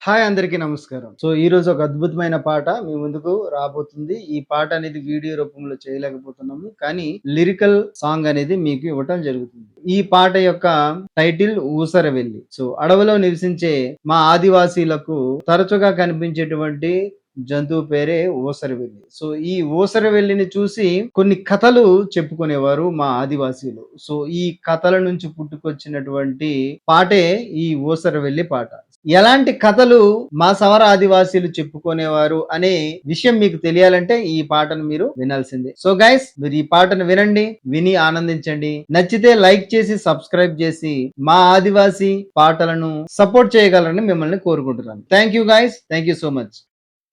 Hi అందరికీ నమస్కారం. ఈరోజు ఒక అద్భుతమైన పాట మీ ముందుకు రాబోతుంది. ఈ పాట అనేది వీడియో రూపంలో చేయలేకపోతున్నాము. కానీ లిరికల్ సాంగ్ అనేది మీకు ఇవ్వటం జరుగుతుంది. ఈ పాట యొక్క టైటిల్ 'ఊసరవెల్లి'. అడవిలో నివసించే మా ఆదివాసీలకు తరచుగా కనిపించేటువంటి జంతువు పేరే ఊసరవెల్లి. ఈ ఊసరవెల్లిని చూసి కొన్ని కథలు చెప్పుకునేవారు మా ఆదివాసీలు. ఈ కథల నుంచి పుట్టుకొచ్చినటువంటి పాటే ఈ ఊసరవెల్లి పాట. ఎలాంటి కథలు మా సవర ఆదివాసీలు చెప్పుకునేవారు అనే విషయం మీకు తెలియాలంటే ఈ పాటను మీరు వినాల్సిందే. గైస్, మీరు ఈ పాటను వినండి, విని ఆనందించండి. నచ్చితే లైక్ చేసి సబ్స్క్రైబ్ చేసి మా ఆదివాసీ పాటలను సపోర్ట్ చేయగలరని మిమ్మల్ని కోరుకుంటున్నాను. Thank you guys, thank you so much.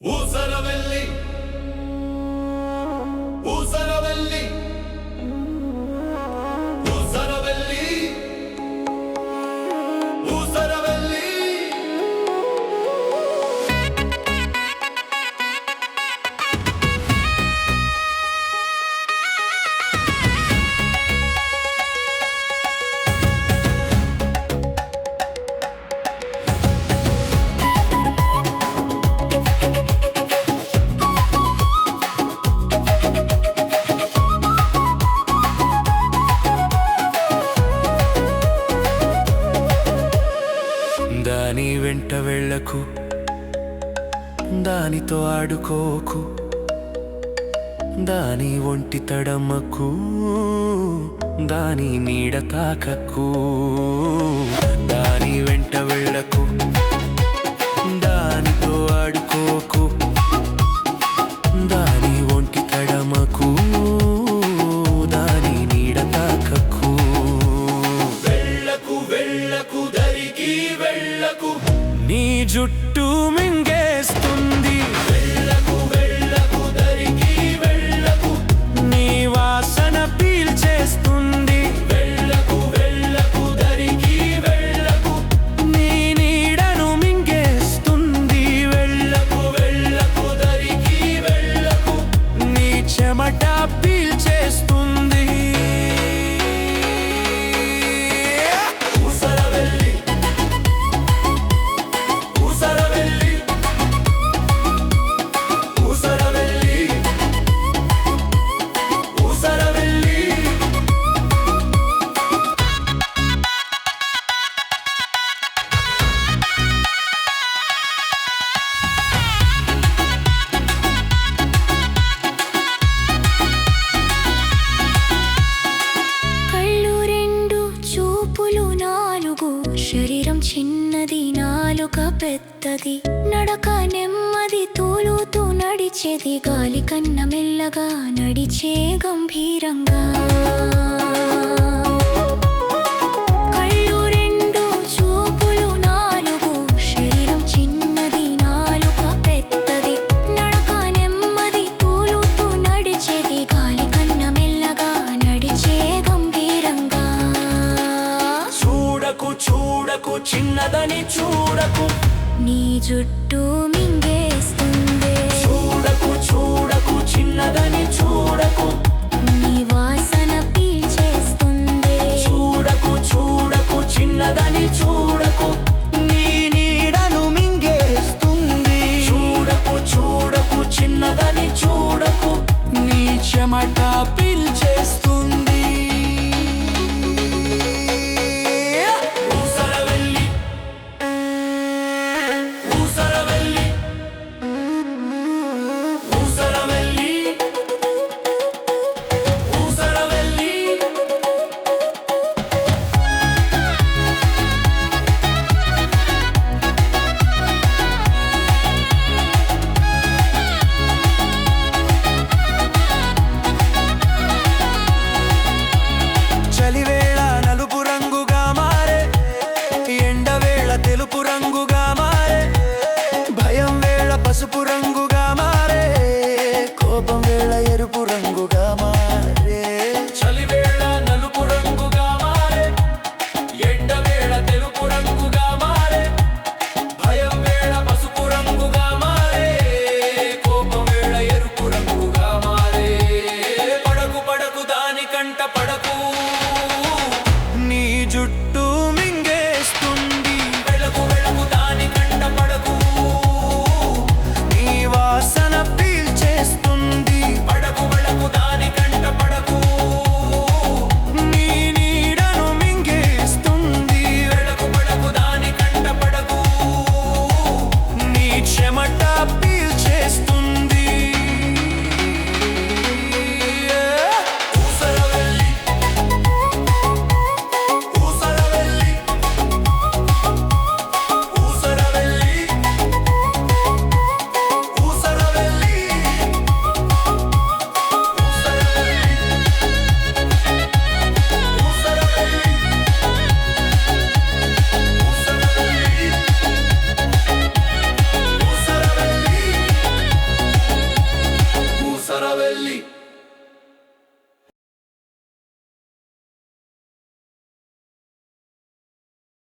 ఊసరవెల్లి ఊసరవెల్లి ఊసరవెల్లి ఊసరవెల్లి దాని వెంట వెళ్ళకు, దానితో ఆడుకోకు, దాని ఒంటి తడమకు, దాని నీడ తాకకు. దాని వెంట వెళ్ళకు, దానితో ఆడుకోకు, దాని ఒంటి తడమకు, దాని నీడ తాకకు. వెళ్ళకు వెళ్ళకు దరికి వెళ్ళకు, నీ జుట్టు మింగేస్తుంది. వెళ్ళకు వెళ్ళకు దరికి వెళ్ళకు, నీ వాసన పీల్చేస్తుంది. వెళ్ళకు వెళ్ళకు దరికి వెళ్ళకు, నీ నీడను మింగేస్తుంది. వెళ్ళకు వెళ్ళకు దరికి వెళ్ళకు, నీ చెమట పీల్చేస్తుంది. ఊసరవెల్లి ఊసరవెల్లి ఊసరవెల్లి ఊసరవెల్లి. కళ్ళు రెండు, చూపులు నాలుగు, శరీరం చిన్నది, నాలుక పెద్దది, నడక నెమ్మది, తూలుతూ నడిచేది, గాలి కన్న మెల్లగా నడిచే గంభీరంగా. కళ్ళు రెండు, చూపులు నాలుగు, శరీరం చిన్నది, నాలుక పెద్దది, నడక నెమ్మది, తూలుతూ నడిచేది, గాలి కన్న మెల్లగా నడిచే గంభీరంగా. చూడకు చూడకు చిన్నదని చూడకు, నీ జుట్టు